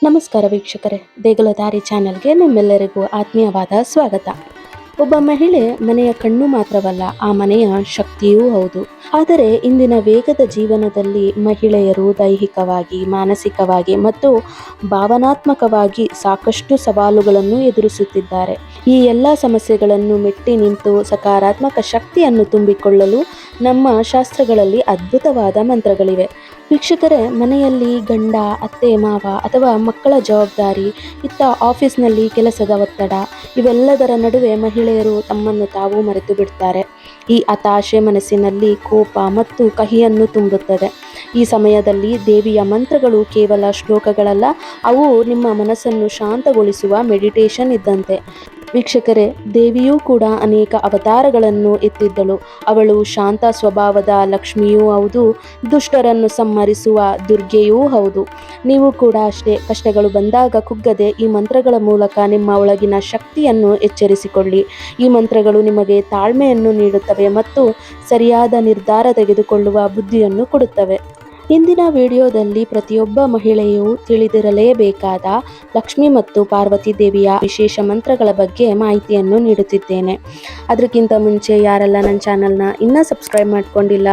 ನಮಸ್ಕಾರ ವೀಕ್ಷಕರೇ, ದೇಗುಲ ದಾರಿ ಚಾನೆಲ್ಗೆ ನಿಮ್ಮೆಲ್ಲರಿಗೂ ಆತ್ಮೀಯವಾದ ಸ್ವಾಗತ. ಒಬ್ಬ ಮಹಿಳೆ ಮನೆಯ ಕಣ್ಣು ಮಾತ್ರವಲ್ಲ, ಆ ಮನೆಯ ಶಕ್ತಿಯೂ ಹೌದು. ಆದರೆ ಇಂದಿನ ವೇಗದ ಜೀವನದಲ್ಲಿ ಮಹಿಳೆಯರು ದೈಹಿಕವಾಗಿ, ಮಾನಸಿಕವಾಗಿ ಮತ್ತು ಭಾವನಾತ್ಮಕವಾಗಿ ಸಾಕಷ್ಟು ಸವಾಲುಗಳನ್ನು ಎದುರಿಸುತ್ತಿದ್ದಾರೆ. ಈ ಎಲ್ಲ ಸಮಸ್ಯೆಗಳನ್ನು ಮೆಟ್ಟಿ ನಿಂತು ಸಕಾರಾತ್ಮಕ ಶಕ್ತಿಯನ್ನು ತುಂಬಿಕೊಳ್ಳಲು ನಮ್ಮ ಶಾಸ್ತ್ರಗಳಲ್ಲಿ ಅದ್ಭುತವಾದ ಮಂತ್ರಗಳಿವೆ. ವೀಕ್ಷಕರೇ, ಮನೆಯಲ್ಲಿ ಗಂಡ, ಅತ್ತೆ, ಮಾವ ಅಥವಾ ಮಕ್ಕಳ ಜವಾಬ್ದಾರಿ, ಇತ್ತ ಆಫೀಸ್ನಲ್ಲಿ ಕೆಲಸದ ಒತ್ತಡ, ಇವೆಲ್ಲದರ ನಡುವೆ ಮಹಿಳೆಯರು ತಮ್ಮನ್ನು ತಾವು ಮರೆತು ಬಿಡ್ತಾರೆ. ಈ ಹತಾಶೆ ಮನಸ್ಸಿನಲ್ಲಿ ಕೋಪ ಮತ್ತು ಕಹಿಯನ್ನು ತುಂಬುತ್ತದೆ. ಈ ಸಮಯದಲ್ಲಿ ದೇವಿಯ ಮಂತ್ರಗಳು ಕೇವಲ ಶ್ಲೋಕಗಳಲ್ಲ, ಅವು ನಿಮ್ಮ ಮನಸ್ಸನ್ನು ಶಾಂತಗೊಳಿಸುವ ಮೆಡಿಟೇಷನ್ ಇದ್ದಂತೆ. ವೀಕ್ಷಕರೇ, ದೇವಿಯೂ ಕೂಡ ಅನೇಕ ಅವತಾರಗಳನ್ನು ಎತ್ತಿದ್ದಳು. ಅವಳು ಶಾಂತ ಸ್ವಭಾವದ ಲಕ್ಷ್ಮಿಯೂ ಹೌದು, ದುಷ್ಟರನ್ನು ಸಂಹರಿಸುವ ದುರ್ಗೆಯೂ ಹೌದು. ನೀವು ಕೂಡ ಅಷ್ಟೇ, ಕಷ್ಟಗಳು ಬಂದಾಗ ಕುಗ್ಗದೆ ಈ ಮಂತ್ರಗಳ ಮೂಲಕ ನಿಮ್ಮ ಒಳಗಿನ ಶಕ್ತಿಯನ್ನು ಎಚ್ಚರಿಸಿಕೊಳ್ಳಿ. ಈ ಮಂತ್ರಗಳು ನಿಮಗೆ ತಾಳ್ಮೆಯನ್ನು ನೀಡುತ್ತವೆ ಮತ್ತು ಸರಿಯಾದ ನಿರ್ಧಾರ ತೆಗೆದುಕೊಳ್ಳುವ ಬುದ್ಧಿಯನ್ನು ಕೊಡುತ್ತವೆ. ಇಂದಿನ ವಿಡಿಯೋದಲ್ಲಿ ಪ್ರತಿಯೊಬ್ಬ ಮಹಿಳೆಯೂ ತಿಳಿದಿರಲೇಬೇಕಾದ ಲಕ್ಷ್ಮಿ ಮತ್ತು ಪಾರ್ವತಿ ದೇವಿಯ ವಿಶೇಷ ಮಂತ್ರಗಳ ಬಗ್ಗೆ ಮಾಹಿತಿಯನ್ನು ನೀಡುತ್ತಿದ್ದೇನೆ. ಅದಕ್ಕಿಂತ ಮುಂಚೆ ಯಾರೆಲ್ಲ ನನ್ನ ಚಾನಲ್ನ ಇನ್ನೂ ಸಬ್ಸ್ಕ್ರೈಬ್ ಮಾಡ್ಕೊಂಡಿಲ್ಲ,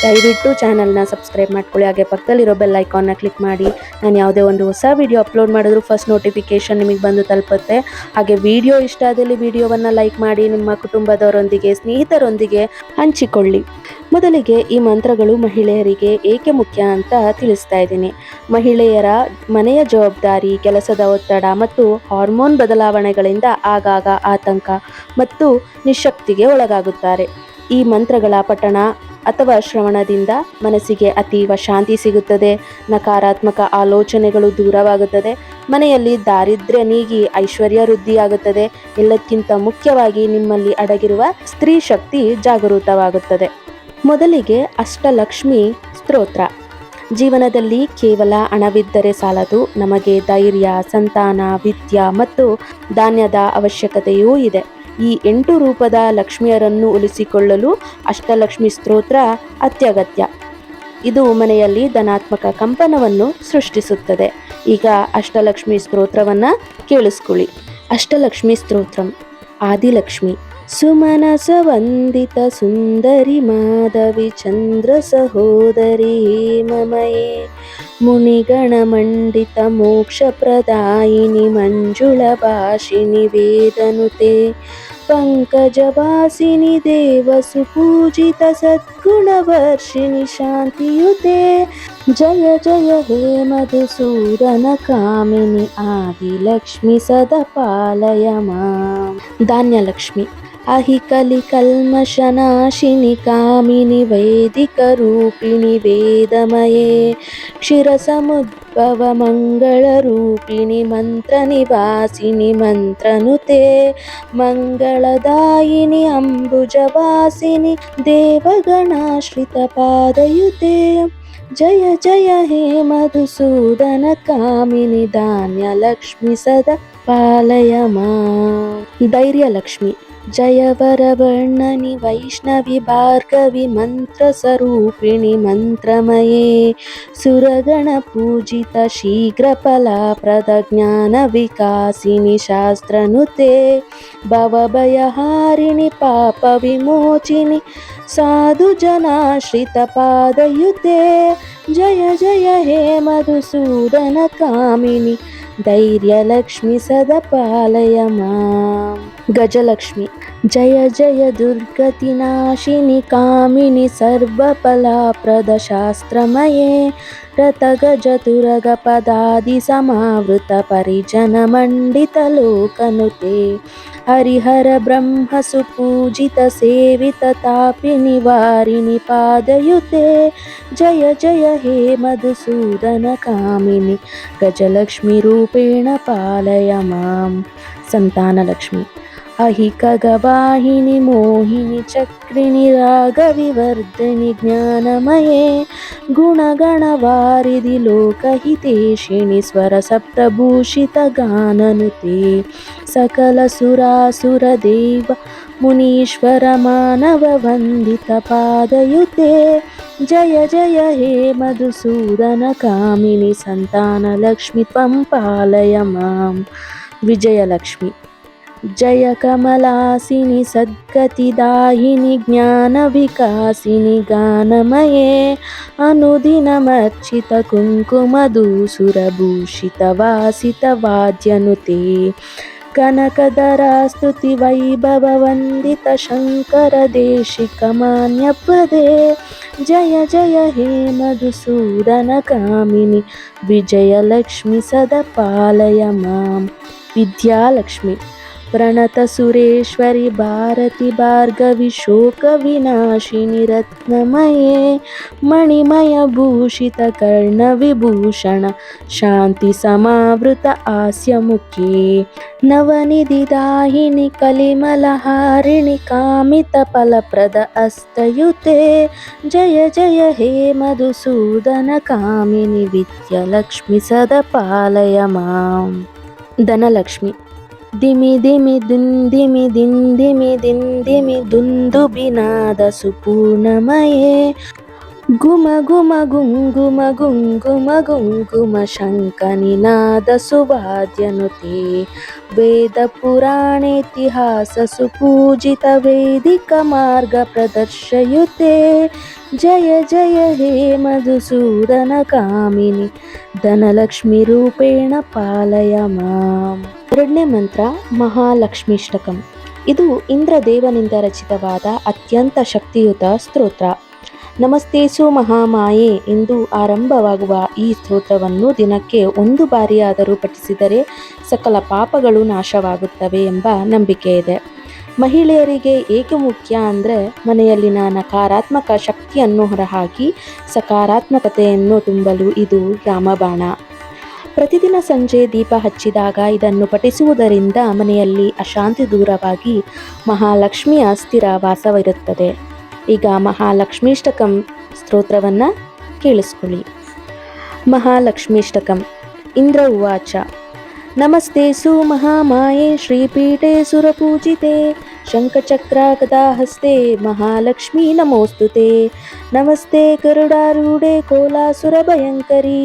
ದಯವಿಟ್ಟು ಚಾನಲ್ನ ಸಬ್ಸ್ಕ್ರೈಬ್ ಮಾಡ್ಕೊಳ್ಳಿ. ಹಾಗೆ ಪಕ್ಕದಲ್ಲಿರೋ ಬೆಲ್ ಐಕಾನ್ನ ಕ್ಲಿಕ್ ಮಾಡಿ. ನಾನು ಯಾವುದೇ ಒಂದು ಹೊಸ ವಿಡಿಯೋ ಅಪ್ಲೋಡ್ ಮಾಡಿದ್ರು ಫಸ್ಟ್ ನೋಟಿಫಿಕೇಷನ್ ನಿಮಗೆ ಬಂದು ತಲುಪುತ್ತೆ. ಹಾಗೆ ವಿಡಿಯೋ ಇಷ್ಟ ಆದಲ್ಲಿ ವಿಡಿಯೋವನ್ನು ಲೈಕ್ ಮಾಡಿ, ನಿಮ್ಮ ಕುಟುಂಬದವರೊಂದಿಗೆ, ಸ್ನೇಹಿತರೊಂದಿಗೆ ಹಂಚಿಕೊಳ್ಳಿ. ಮೊದಲಿಗೆ ಈ ಮಂತ್ರಗಳು ಮಹಿಳೆಯರಿಗೆ ಏಕೆ ಮುಖ್ಯ ಅಂತ ತಿಳಿಸ್ತಾ ಇದ್ದೀನಿ. ಮಹಿಳೆಯರ ಮನೆಯ ಜವಾಬ್ದಾರಿ, ಕೆಲಸದ ಒತ್ತಡ ಮತ್ತು ಹಾರ್ಮೋನ್ ಬದಲಾವಣೆಗಳಿಂದ ಆಗಾಗ ಆತಂಕ ಮತ್ತು ನಿಶಕ್ತಿಗೆ ಒಳಗಾಗುತ್ತಾರೆ. ಈ ಮಂತ್ರಗಳ ಪಠಣ ಅಥವಾ ಶ್ರವಣದಿಂದ ಮನಸ್ಸಿಗೆ ಅತೀವ ಶಾಂತಿ ಸಿಗುತ್ತದೆ, ನಕಾರಾತ್ಮಕ ಆಲೋಚನೆಗಳು ದೂರವಾಗುತ್ತದೆ, ಮನೆಯಲ್ಲಿ ದಾರಿದ್ರ್ಯ ನೀಗಿ ಐಶ್ವರ್ಯ ವೃದ್ಧಿಯಾಗುತ್ತದೆ. ಎಲ್ಲಕ್ಕಿಂತ ಮುಖ್ಯವಾಗಿ ನಿಮ್ಮಲ್ಲಿ ಅಡಗಿರುವ ಸ್ತ್ರೀ ಶಕ್ತಿ ಜಾಗೃತವಾಗುತ್ತದೆ. ಮೊದಲಿಗೆ ಅಷ್ಟಲಕ್ಷ್ಮಿ ಸ್ತೋತ್ರ. ಜೀವನದಲ್ಲಿ ಕೇವಲ ಹಣವಿದ್ದರೆ ಸಾಲದು, ನಮಗೆ ಧೈರ್ಯ, ಸಂತಾನ, ವಿದ್ಯೆ ಮತ್ತು ಧಾನ್ಯದ ಅವಶ್ಯಕತೆಯೂ ಇದೆ. ಈ 8 ರೂಪದ ಲಕ್ಷ್ಮಿಯರನ್ನು ಉಳಿಸಿಕೊಳ್ಳಲು ಅಷ್ಟಲಕ್ಷ್ಮಿ ಸ್ತೋತ್ರ ಅತ್ಯಗತ್ಯ. ಇದು ಮನೆಯಲ್ಲಿ ಧನಾತ್ಮಕ ಕಂಪನವನ್ನು ಸೃಷ್ಟಿಸುತ್ತದೆ. ಈಗ ಅಷ್ಟಲಕ್ಷ್ಮಿ ಸ್ತೋತ್ರವನ್ನು ಕೇಳಿಸ್ಕೊಳ್ಳಿ. ಅಷ್ಟಲಕ್ಷ್ಮಿ ಸ್ತೋತ್ರಂ. ಆದಿಲಕ್ಷ್ಮಿ ಸುಮನಸ ವಂದಿತ ಸುಂದರಿ ಮಾಧವಿ ಚಂದ್ರ ಸಹೋದರಿ ಹೇಮಮಯೇ ಮುನಿಗಣ ಮಂಡಿತ ಮೋಕ್ಷ ಪ್ರದಾಯಿನಿ ಮಂಜುಳ ಭಾಷಿಣಿ ವೇದನುತೆ ಪಂಕಜವಾಸಿನಿ ದೇವ ಸುಪೂಜಿತ ಸದ್ಗುಣವರ್ಷಿಣಿ ಶಾಂತಿಯುತೆ ಜಯ ಜಯ ಹೇ ಮಧುಸೂದನ ಕಾಮಿನಿ ಆದಿಲಕ್ಷ್ಮಿ ಸದಾ ಪಾಲಯ ಮಾಂ. ಧಾನ್ಯಲಕ್ಷ್ಮಿ ಅಹಿಕಲಿ ಕಲ್ಮಶನಾಶಿನಿ ಕಾಮಿನಿ ವೈದಿಕ ರೂಪಿಣಿ ವೇದಮಯೇ ಕ್ಷೀರಸಮುದ್ಭವ ಮಂಗಳ ರೂಪಿಣಿ ಮಂತ್ರ ನಿವಾಸಿನಿ ಮಂತ್ರನುತೆ ಮಂಗಳದಾಯಿನಿ ಅಂಬುಜವಾಸಿನಿ ದೇವಗಣಾಶ್ರಿತ ಪಾದಯುತೆ ಜಯ ಜಯ ಹೇ ಮಧುಸೂದನ ಕಾಮಿನಿ ಧಾನ್ಯಲಕ್ಷ್ಮಿ ಸದಾ ಪಾಲಯ ಮಾಂ. ಧೈರ್ಯಲಕ್ಷ್ಮಿ ಜಯವರವರ್ಣನಿ ವೈಷ್ಣವಿ ಭಾರ್ಗವಿ ಮಂತ್ರ ಸ್ವರೂಪಿಣಿ ಮಂತ್ರಮಯೇ ಸುರಗಣ ಪೂಜಿತ ಶೀಘ್ರ ಫಲಪ್ರದ ಜ್ಞಾನ ವಿಕಾಸಿನಿ ಶಾಸ್ತ್ರನುತೆ ಭವಭಯಹಾರಿಣಿ ಪಾಪ ವಿಮೋಚಿನಿ ಸಾಧು ಜನಾಶ್ರಿತ ಪಾದಯುತೆ ಜಯ ಜಯ ಹೇ ಮಧುಸೂದನ ಕಾಮಿನಿ ಧೈರ್ಯಲಕ್ಷ್ಮಿ ಸದಾ ಪಾಲಯ ಮಾಂ. ಗಜಲಕ್ಷ್ಮಿ ಜಯ ಜಯ ದುರ್ಗತಿ ನಾಶಿನಿ ಕಾಮಿನಿ ಸರ್ವಫಲಪ್ರದ ಶಾಸ್ತ್ರಮಯೇ ರಥ ಗಜ ತುರಗ ಪದಾದಿ ಸಮಾವೃತ ಪರಿಜನ ಮಂಡಿತ ಲೋಕನುತೆ ಹರಿಹರ ಬ್ರಹ್ಮ ಸುಪೂಜಿತ ಸೇವಿತ ತಾಪಿನಿ ವಾರಿಣಿ ಪಾದಯುತೆ ಜಯ ಜಯ ಹೇ ಮಧುಸೂದನ ಕಾಮಿನಿ ಗಜಲಕ್ಷ್ಮಿ ರೂಪೇಣ ಪಾಲಯ ಮಾಂ. ಸಂತಾನಲಕ್ಷ್ಮಿ ಅಹಿಕಗವಾಹಿನಿ ಮೋಹಿನಿ ಚಕ್ರಿಣಿ ರಾಗವಿವರ್ಧಿನಿ ಜ್ಞಾನಮಯೇ ಗುಣಗಣವಾರಿಧಿ ಲೋಕಹಿತೇಶಿಣಿ ಸ್ವರ ಸಪ್ತಭೂಷಿತ ಗಾನನುತೆ ಸಕಲ ಸುರಾಸುರ ದೇವ ಮುನೀಶ್ವರ ಮಾನವ ವಂದಿತ ಪಾದಯುತೆ ಜಯ ಜಯ ಹೇ ಮಧುಸೂದನ ಕಾಮಿನಿ ಸಂತಾನ ಲಕ್ಷ್ಮಿ ತ್ವಂ ಪಾಲಯ ಮಾಂ. ವಿಜಯಲಕ್ಷ್ಮಿ. ಜಯ ಕಮಲಾಸಿನಿ ಸದ್ಗತಿದಾಯಿನಿ ಜ್ಞಾನ ವಿಕಾಸಿನಿ ಗಾನಮಯೇ ಅನುದಿನಮರ್ಚಿತ ಕುಂಕುಮಧೂಸುರಭೂಷಿತ ವಾಸಿತ ವಾದ್ಯನುತೆ ಕನಕದರ ಸ್ತುತಿ ವೈಭವ ವಂದಿತ ಶಂಕರ ದೇಶಿಕ ಮಾನ್ಯಪದೇ ಜಯ ಜಯ ಹೇ ಮಧುಸೂದನ ಕಾಮಿನಿ ವಿಜಯಲಕ್ಷ್ಮಿ ಸದಾ ಪಾಲಯ ಮಾಂ. ವಿದ್ಯಾಲಕ್ಷ್ಮಿ. ಪ್ರಣತ ಸುರೇಶ್ವರಿ ಭಾರತಿ ಭಾರ್ಗವಿ ಶೋಕ ವಿನಾಶಿನಿ ರತ್ನಮಯೇ ಮಣಿಮಯ ಭೂಷಿತ ಕರ್ಣ ವಿಭೂಷಣ ಶಾಂತಿ ಸಮಾವೃತ ಹಾಸ್ಯಮುಖೇ ನವನಿಧಿ ದಾಹಿನಿ ಕಲಿಮಲಹಾರಿಣಿ ಕಾಮಿತ ಫಲಪ್ರದ ಅಸ್ತಯುತೆ ಜಯ ಜಯ ಹೇ ಮಧುಸೂದನ ಕಾಮಿನಿ ವಿದ್ಯಾಲಕ್ಷ್ಮಿ ಸದಾ ಪಾಲಯ ಮಾಂ. ಧನಲಕ್ಷ್ಮಿ. ದಿಮಿ ದಿಮಿ ದಿಂದಿಮಿ ದಿಂದಿಮಿ ದಿಂದಿಮಿ ದುಂದುಬಿನಾದ ಸುಪೂರ್ಣಮಯೇ ಗುಮ ಗುಮ ಗುಂಗುಮ ಗುಂಗುಮ ಗುಂಗುಮ ಶಂಖನಿನಾದ ಸುವಾದ್ಯನುತೆ ವೇದ ಪುರಾಣೇತಿಹಾಸ ಸುಪೂಜಿತ ವೇದಿಕ ಮಾರ್ಗ ಪ್ರದರ್ಶಯುತೆ ಜಯ ಜಯ ಹೇ ಮಧುಸೂದನ ಕಾಮಿನಿ ಧನಲಕ್ಷ್ಮಿ ರೂಪೇಣ ಪಾಲಯ ಮಾಂ. ಎರಡನೇ ಮಂತ್ರ ಮಹಾಲಕ್ಷ್ಮೀಷ್ಟಕಂ. ಇದು ಇಂದ್ರದೇವನಿಂದ ರಚಿತವಾದ ಅತ್ಯಂತ ಶಕ್ತಿಯುತ ಸ್ತೋತ್ರ. ನಮಸ್ತೇಸು ಮಹಾಮಾಯೆ ಎಂದು ಆರಂಭವಾಗುವ ಈ ಸ್ತೋತ್ರವನ್ನು ದಿನಕ್ಕೆ 1 ಬಾರಿಯಾದರೂ ಪಠಿಸಿದರೆ ಸಕಲ ಪಾಪಗಳು ನಾಶವಾಗುತ್ತವೆ ಎಂಬ ನಂಬಿಕೆ ಇದೆ. ಮಹಿಳೆಯರಿಗೆ ಏಕೆ ಮುಖ್ಯ ಅಂದರೆ ಮನೆಯಲ್ಲಿನ ನಕಾರಾತ್ಮಕ ಶಕ್ತಿಯನ್ನು ಹೊರಹಾಕಿ ಸಕಾರಾತ್ಮಕತೆಯನ್ನು ತುಂಬಲು ಇದು ರಾಮಬಾಣ. ಪ್ರತಿದಿನ ಸಂಜೆ ದೀಪ ಹಚ್ಚಿದಾಗ ಇದನ್ನು ಪಠಿಸುವುದರಿಂದ ಮನೆಯಲ್ಲಿ ಅಶಾಂತಿ ದೂರವಾಗಿ ಮಹಾಲಕ್ಷ್ಮಿಯ ಸ್ಥಿರ ವಾಸವಿರುತ್ತದೆ. ಈಗ ಮಹಾಲಕ್ಷ್ಮೀಷ್ಟಕಂ ಸ್ತೋತ್ರವನ್ನು ಕೇಳಿಸ್ಕೊಳ್ಳಿ. ಮಹಾಲಕ್ಷ್ಮೀಷ್ಟಕಂ. ಇಂದ್ರ ಉವಾಚ. ನಮಸ್ತೇಸು ಮಹಾಮಾಯೆ ಶ್ರೀಪೀಠೆ ಸುರಪೂಜಿತೆ ಶಂಖಚಕ್ರ ಗದಾಹಸ್ತೆ ಮಹಾಲಕ್ಷ್ಮೀ ನಮೋಸ್ತುತೆ ನಮಸ್ತೆ ಗರುಡಾರೂಢೆ ಕೋಲಾಸುರಭಯಂಕರಿ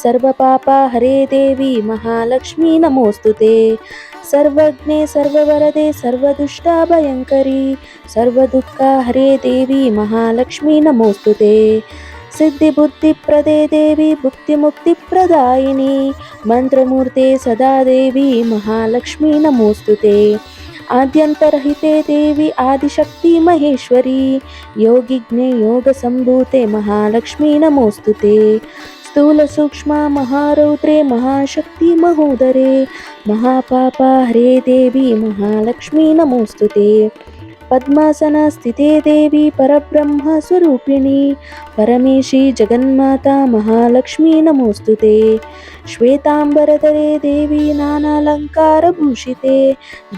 ಸರ್ವಪಾಪ ಹರೇ ದೇವಿ ಮಹಾಲಕ್ಷ್ಮೀ ನಮೋಸ್ತುತೆ ಸರ್ವಜ್ಞೆ ಸರ್ವವರದೆ ಸರ್ವದುಷ್ಟಾಭಯಂಕರಿ ಸರ್ವದುಃಖ ಹರೇ ದೇವಿ ಮಹಾಲಕ್ಷ್ಮೀ ನಮೋಸ್ತುತೆ ಸಿದ್ಧಿಬುದ್ಧಿಪ್ರದೇ ದೇವಿ ಭುಕ್ತಿಮುಕ್ತಿಪ್ರದಾಯಿನಿ ಮಂತ್ರಮೂರ್ತೆ ಸದಾ ದೇವಿ ಮಹಾಲಕ್ಷ್ಮೀ ನಮೋಸ್ತುತೆ ಆದ್ಯಂತರಹಿತೆ ದೇವಿ ಆದಿಶಕ್ತಿ ಮಹೇಶ್ವರಿ ಯೋಗಿಜ್ಞೆ ಯೋಗ ಸಂಭೂತೆ ಮಹಾಲಕ್ಷ್ಮೀ ನಮೋಸ್ತುತೆ ಸ್ಥೂಲ ಸೂಕ್ಷ್ಮ ಮಹಾರೌದ್ರೆ ಮಹಾಶಕ್ತಿ ಮಹೋದರೆ ಮಹಾಪಾಪ ಹರೇ ದೇವಿ ಮಹಾಲಕ್ಷ್ಮೀ ನಮೋಸ್ತುತೆ ಪದ್ಮಾಸನ ಸ್ಥಿತೆ ದೇವಿ ಪರಬ್ರಹ್ಮ ಸ್ವರೂಪಿಣಿ ಪರಮೇಶಿ ಜಗನ್ಮಾತಾ ಮಹಾಲಕ್ಷ್ಮೀ ನಮೋಸ್ತುತೆ ಶ್ವೇತಾಂಬರಧರೆ ದೇವಿ ನಾನಾಲಂಕಾರಭೂಷಿತೆ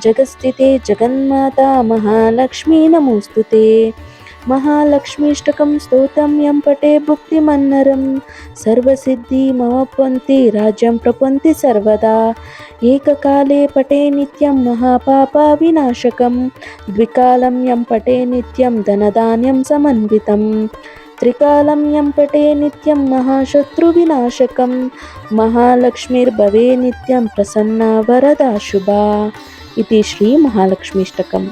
ಜಗಸ್ಥಿತೆ ಜಗನ್ಮಾತಾ ಮಹಾಲಕ್ಷ್ಮೀ ನಮೋಸ್ತುತೆ ಮಹಾಲಕ್ಷ್ಮೀಷ್ಟಕಂ ಸ್ತೋತ್ರಂ ಯಂ ಪಠೇ ಭುಕ್ತಿಮನ್ನರಂ ಸರ್ವಸಿದ್ಧಿಮವಾಪ್ನೋತಿ ರಾಜ್ಯಂ ಪ್ರಾಪ್ನೋತಿ ಸರ್ವದಾ ಏಕಕಾಲೇ ಪಠೇ ನಿತ್ಯಂ ಮಹಾಪಾಪ ವಿನಾಶಕಂ ದ್ವಿಕಾಲಂ ಯಂ ಪಠೇ ನಿತ್ಯಂ ಧನಧಾನ್ಯಂ ಸಮನ್ವಿತಂ ತ್ರಿಕಾಲಂ ಯಂ ಪಠೇ ನಿತ್ಯಂ ಮಹಾಶತ್ರು ವಿನಾಶಕಂ ಮಹಾಲಕ್ಷ್ಮೀರ್ಭವೇ ನಿತ್ಯಂ ಪ್ರಸನ್ನ ವರದಾ ಶುಭಾ. ಇತಿ ಶ್ರೀ ಮಹಾಲಕ್ಷ್ಮೀಷ್ಟಕಂ.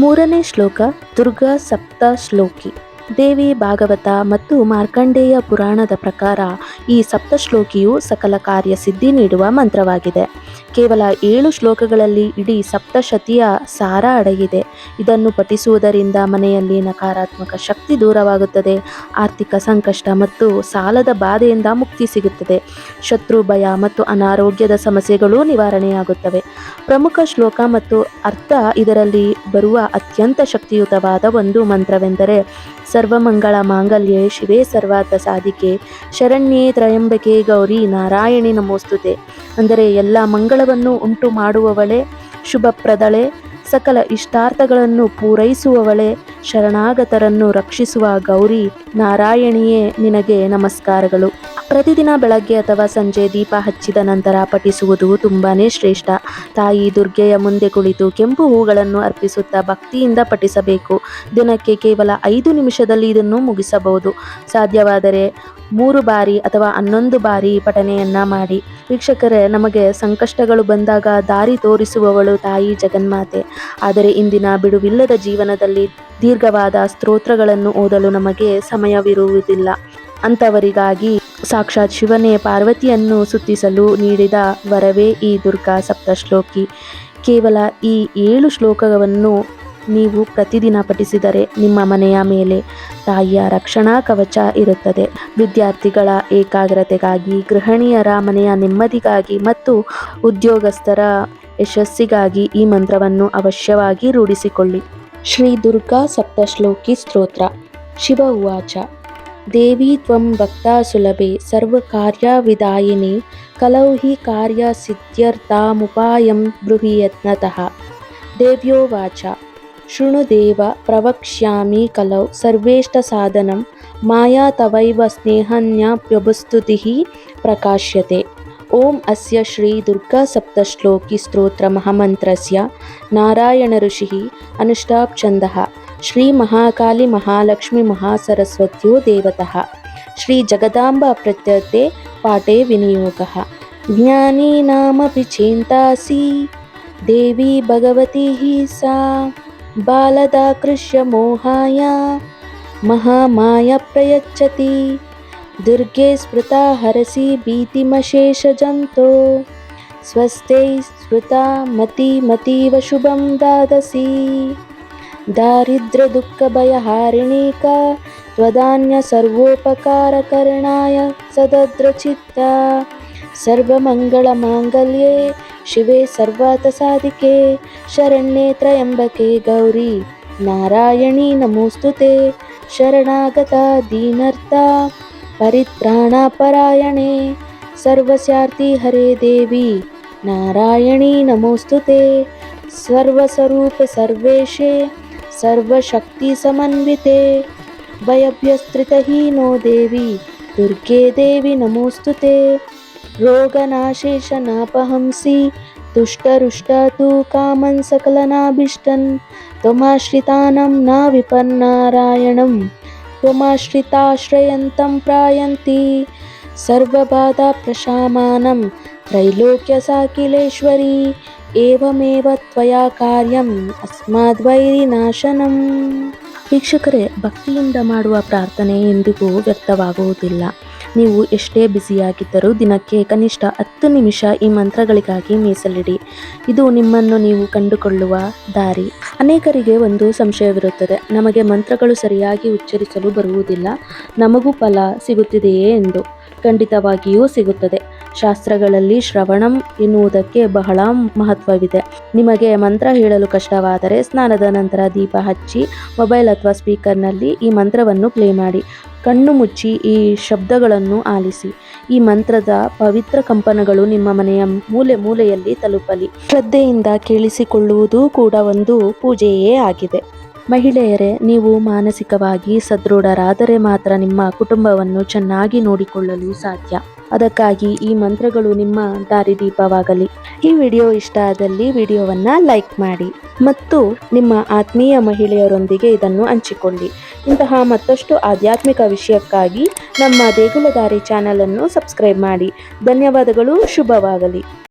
ಮೂರನೇ ಶ್ಲೋಕ ದುರ್ಗಾ ಸಪ್ತ ಶ್ಲೋಕಿ. ದೇವಿ ಭಾಗವತ ಮತ್ತು ಮಾರ್ಕಂಡೇಯ ಪುರಾಣದ ಪ್ರಕಾರ ಈ ಸಪ್ತಶ್ಲೋಕಿಯು ಸಕಲ ಕಾರ್ಯ ಸಿದ್ಧಿ ನೀಡುವ ಮಂತ್ರವಾಗಿದೆ. ಕೇವಲ 7 ಶ್ಲೋಕಗಳಲ್ಲಿ ಇಡೀ ಸಪ್ತಶತಿಯ ಸಾರ ಅಡಗಿದೆ. ಇದನ್ನು ಪಠಿಸುವುದರಿಂದ ಮನೆಯಲ್ಲಿ ನಕಾರಾತ್ಮಕ ಶಕ್ತಿ ದೂರವಾಗುತ್ತದೆ, ಆರ್ಥಿಕ ಸಂಕಷ್ಟ ಮತ್ತು ಸಾಲದ ಬಾಧೆಯಿಂದ ಮುಕ್ತಿ ಸಿಗುತ್ತದೆ, ಶತ್ರು ಭಯ ಮತ್ತು ಅನಾರೋಗ್ಯದ ಸಮಸ್ಯೆಗಳು ನಿವಾರಣೆಯಾಗುತ್ತವೆ. ಪ್ರಮುಖ ಶ್ಲೋಕ ಮತ್ತು ಅರ್ಥ. ಇದರಲ್ಲಿ ಬರುವ ಅತ್ಯಂತ ಶಕ್ತಿಯುತವಾದ ಒಂದು ಮಂತ್ರವೆಂದರೆ ಸರ್ವಮಂಗಳ ಮಾಂಗಲ್ಯೆ ಶಿವೆ ಸರ್ವಾರ್ಥ ಸಾಧಿಕೆ ಶರಣ್ಯೇ ತ್ರಯಂಬಕೆ ಗೌರಿ ನಾರಾಯಣಿ ನಮೋಸ್ತುತೆ. ಅಂದರೆ ಎಲ್ಲ ಮಂಗಳವನ್ನು ಉಂಟು ಮಾಡುವವಳೆ, ಶುಭಪ್ರದಳೆ, ಸಕಲ ಇಷ್ಟಾರ್ಥಗಳನ್ನು ಪೂರೈಸುವವಳೆ, ಶರಣಾಗತರನ್ನು ರಕ್ಷಿಸುವ ಗೌರಿ ನಾರಾಯಣಿಯೇ ನಿನಗೆ ನಮಸ್ಕಾರಗಳು. ಪ್ರತಿದಿನ ಬೆಳಗ್ಗೆ ಅಥವಾ ಸಂಜೆ ದೀಪ ಹಚ್ಚಿದ ನಂತರ ಪಠಿಸುವುದು ತುಂಬಾನೇ ಶ್ರೇಷ್ಠ. ತಾಯಿ ದುರ್ಗೆಯ ಮುಂದೆ ಕುಳಿತು ಕೆಂಪು ಹೂಗಳನ್ನು ಅರ್ಪಿಸುತ್ತಾ ಭಕ್ತಿಯಿಂದ ಪಠಿಸಬೇಕು. ದಿನಕ್ಕೆ ಕೇವಲ 5 ನಿಮಿಷದಲ್ಲಿ ಇದನ್ನು ಮುಗಿಸಬಹುದು. ಸಾಧ್ಯವಾದರೆ 3 ಬಾರಿ ಅಥವಾ 11 ಬಾರಿ ಪಠನೆಯನ್ನ ಮಾಡಿ. ವೀಕ್ಷಕರೇ, ನಮಗೆ ಸಂಕಷ್ಟಗಳು ಬಂದಾಗ ದಾರಿ ತೋರಿಸುವವಳು ತಾಯಿ ಜಗನ್ಮಾತೆ. ಆದರೆ ಇಂದಿನ ಬಿಡುವಿಲ್ಲದ ಜೀವನದಲ್ಲಿ ದೀರ್ಘವಾದ ಸ್ತೋತ್ರಗಳನ್ನು ಓದಲು ನಮಗೆ ಸಮಯವಿರುವುದಿಲ್ಲ. ಅಂಥವರಿಗಾಗಿ ಸಾಕ್ಷಾತ್ ಶಿವನೇ ಪಾರ್ವತಿಯನ್ನು ಸ್ತುತಿಸಲು ನೀಡಿದ ವರವೇ ಈ ದುರ್ಗಾ ಸಪ್ತಶ್ಲೋಕಿ. ಕೇವಲ ಈ 7 ಶ್ಲೋಕವನ್ನು ನೀವು ಪ್ರತಿದಿನ ಪಠಿಸಿದರೆ ನಿಮ್ಮ ಮನೆಯ ಮೇಲೆ ತಾಯಿಯ ರಕ್ಷಣಾ ಕವಚ ಇರುತ್ತದೆ. ವಿದ್ಯಾರ್ಥಿಗಳ ಏಕಾಗ್ರತೆಗಾಗಿ, ಗೃಹಿಣಿಯರ ಮನೆಯ ನೆಮ್ಮದಿಗಾಗಿ ಮತ್ತು ಉದ್ಯೋಗಸ್ಥರ ಯಶಸ್ಸಿಗಾಗಿ ಈ ಮಂತ್ರವನ್ನು ಅವಶ್ಯವಾಗಿ ರೂಢಿಸಿಕೊಳ್ಳಿ. ಶ್ರೀ ದುರ್ಗಾ ಸಪ್ತಶ್ಲೋಕಿ ಸ್ತೋತ್ರ. ಶಿವ ಉವಾಚ: ದೇವಿ ತ್ವಂ ಭಕ್ತಾಸುಲಭೆ ಸರ್ವಕಾರ್ಯವಿದಾಯಿನಿ ಕಲೌ ಹಿ ಕಾರ್ಯಸಿದ್ಧ್ಯರ್ಥಾಮುಪಾಯಂ ಬ್ರೂಹಿ ಯತ್ನತಃ. ದೇವ್ಯೋವಾಚ: ಶೃಣು ದೇವ ಪ್ರವಕ್ಷ್ಯಾಮಿ ಕಲೌ ಸರ್ವೇಷ್ಟಸಾಧನಂ ಮಾಯಾ ತವೈವ ಸ್ನೇಹನ್ಯಾಪ್ಯಭಸ್ತುತಿಃ ಪ್ರಕಾಶ್ಯತೆ. ಓಂ ಅಸ್ಯ ಶ್ರೀ ದುರ್ಗಾ ಸಪ್ತಶ್ಲೋಕಿ ಸ್ತೋತ್ರ ಮಹಾಮಂತ್ರಸ್ಯ ನಾರಾಯಣ ಋಷಿಃ ಅನುಷ್ಠಾಪ್ ಛಂದಃ ಶ್ರೀ ಮಹಾಕಾಳಿ ಮಹಾಲಕ್ಷ್ಮಿ ಮಹಾಸರಸ್ವತ್ಯೋ ದೇವತಃ ಶ್ರೀ ಜಗದಾಂಬಾ ಪ್ರತ್ಯತೆ ಪಾಠೆ ವಿನಿಯೋಗಃ. ಜ್ಞಾನೀನಾಮಪಿ ಚೇಂತಾಸಿ ದೇವಿ ಭಗವತಿ ಸಾ ಬಾಲದಾಕೃಷ್ಯ ಮೋಹಾಯ ಮಹಾಮಾಯ ಪ್ರಯಚ್ಛತಿ. ದುರ್ಗೆ ಸ್ಮೃತಾ ಹರಸಿ ಭೀತಿಮಶೇಷಜಂತೋ ಸ್ವಸ್ಥೈ ಸ್ಮೃತಾ ಮತೀವ ಶುಭಂ ದಾದಸಿ. ದಾರಿದ್ರ್ಯ ದುಃಖ ಭಯಹಾರಿಣೀಕಾ ತ್ವದಾನ್ಯ ಸರ್ವೋಪಕಾರಕರಣಾಯ ಸದೃಢಚಿತ್ತ. ಸರ್ವಮಂಗಳ ಮಾಂಗಲ್ಯೆ ಶಿವೆ ಸರ್ವಾರ್ಥಸಾಧಿಕೆ ಶರಣ್ಯೆ ತ್ರ್ಯಂಬಕೆ ಗೌರಿ ನಾರಾಯಣಿ ನಮೋಸ್ತುತೆ. ಶರಣಾಗತ ದೀನರ್ಥ ಪರಿತ್ರಾಣಪರಾಯಣೆ ಸರ್ವಸ್ಯಾರ್ಥಿ ಹರೇ ದೇವಿ ನಾರಾಯಣಿ ನಮೋಸ್ತುತೆ. ಸರ್ವಸ್ವರೂಪೆ ಸರ್ವೇಶೇ ಸರ್ವಶಕ್ತಿ ಸಮನ್ವಿತೆ ಭಯಭ್ಯಸ್ತ್ರಿತಹೀನೋ ದೇವಿ ದುರ್ಗೆ ದೇವಿ ನಮೋಸ್ತುತೆ. ರೋಗನಾಶೇಷನಾಪಹಂಸಿ ತುಷ್ಟರುಷ್ಟ ತು ಕಾಮನ್ ಸಕಲನಾಭೀಷ್ಟನ್ ತ್ವಮಾಶ್ರಿತಾನಾಂ ನ ವಿಪನ್ನಾರಾಯಣಂ ತ್ವಮಾಶ್ರಿತಾಶ್ರಯಂತಂ ಪ್ರಾಯಂತಿ. ಸರ್ವಬಾಧಾ ಪ್ರಶಮನಂ ತ್ರೈಲೋಕ್ಯ ಸಾಕಿಲೇಶ್ವರಿ ಏವಮೇವ ತ್ವಯಾ ಕಾರ್ಯಂ ಅಸ್ಮದ್ವೈರಿನಾಶನಂ. ವೀಕ್ಷಕರೇ, ಭಕ್ತಿಯಿಂದ ಮಾಡುವ ಪ್ರಾರ್ಥನೆ ಎಂದಿಗೂ ವ್ಯರ್ಥವಾಗುವುದಿಲ್ಲ. ನೀವು ಎಷ್ಟೇ ಬ್ಯುಸಿಯಾಗಿದ್ದರೂ ದಿನಕ್ಕೆ ಕನಿಷ್ಠ 10 ನಿಮಿಷ ಈ ಮಂತ್ರಗಳಿಗಾಗಿ ಮೀಸಲಿಡಿ. ಇದು ನಿಮ್ಮನ್ನು ನೀವು ಕಂಡುಕೊಳ್ಳುವ ದಾರಿ. ಅನೇಕರಿಗೆ ಒಂದು ಸಂಶಯವಿರುತ್ತದೆ, ನಮಗೆ ಮಂತ್ರಗಳು ಸರಿಯಾಗಿ ಉಚ್ಚರಿಸಲು ಬರುವುದಿಲ್ಲ, ನಮಗೂ ಫಲ ಸಿಗುತ್ತಿದೆಯೇ ಎಂದು. ಖಂಡಿತವಾಗಿಯೂ ಸಿಗುತ್ತದೆ. ಶಾಸ್ತ್ರಗಳಲ್ಲಿ ಶ್ರವಣಂ ಎನ್ನುವುದಕ್ಕೆ ಬಹಳ ಮಹತ್ವವಿದೆ. ನಿಮಗೆ ಮಂತ್ರ ಹೇಳಲು ಕಷ್ಟವಾದರೆ ಸ್ನಾನದ ನಂತರ ದೀಪ ಹಚ್ಚಿ ಮೊಬೈಲ್ ಅಥವಾ ಸ್ಪೀಕರ್ನಲ್ಲಿ ಈ ಮಂತ್ರವನ್ನು ಪ್ಲೇ ಮಾಡಿ. ಕಣ್ಣು ಮುಚ್ಚಿ ಈ ಶಬ್ದಗಳನ್ನು ಆಲಿಸಿ. ಈ ಮಂತ್ರದ ಪವಿತ್ರ ಕಂಪನಗಳು ನಿಮ್ಮ ಮನೆಯ ಮೂಲೆ ಮೂಲೆಯಲ್ಲಿ ತಲುಪಲಿ. ಶ್ರದ್ಧೆಯಿಂದ ಕೇಳಿಸಿಕೊಳ್ಳುವುದು ಕೂಡ ಒಂದು ಪೂಜೆಯೇ ಆಗಿದೆ. ಮಹಿಳೆಯರೇ, ನೀವು ಮಾನಸಿಕವಾಗಿ ಸದೃಢರಾದರೆ ಮಾತ್ರ ನಿಮ್ಮ ಕುಟುಂಬವನ್ನು ಚೆನ್ನಾಗಿ ನೋಡಿಕೊಳ್ಳಲು ಸಾಧ್ಯ. ಅದಕ್ಕಾಗಿ ಈ ಮಂತ್ರಗಳು ನಿಮ್ಮ ದಾರಿದೀಪವಾಗಲಿ. ಈ ವಿಡಿಯೋ ಇಷ್ಟ ಆದಲ್ಲಿ ವಿಡಿಯೋವನ್ನು ಲೈಕ್ ಮಾಡಿ ಮತ್ತು ನಿಮ್ಮ ಆತ್ಮೀಯ ಮಹಿಳೆಯರೊಂದಿಗೆ ಇದನ್ನು ಹಂಚಿಕೊಳ್ಳಿ. ಇಂತಹ ಮತ್ತಷ್ಟು ಆಧ್ಯಾತ್ಮಿಕ ವಿಷಯಕ್ಕಾಗಿ ನಮ್ಮ ದೇಗುಲದಾರಿ ಚಾನಲ್ ಅನ್ನು ಸಬ್ಸ್ಕ್ರೈಬ್ ಮಾಡಿ. ಧನ್ಯವಾದಗಳು. ಶುಭವಾಗಲಿ.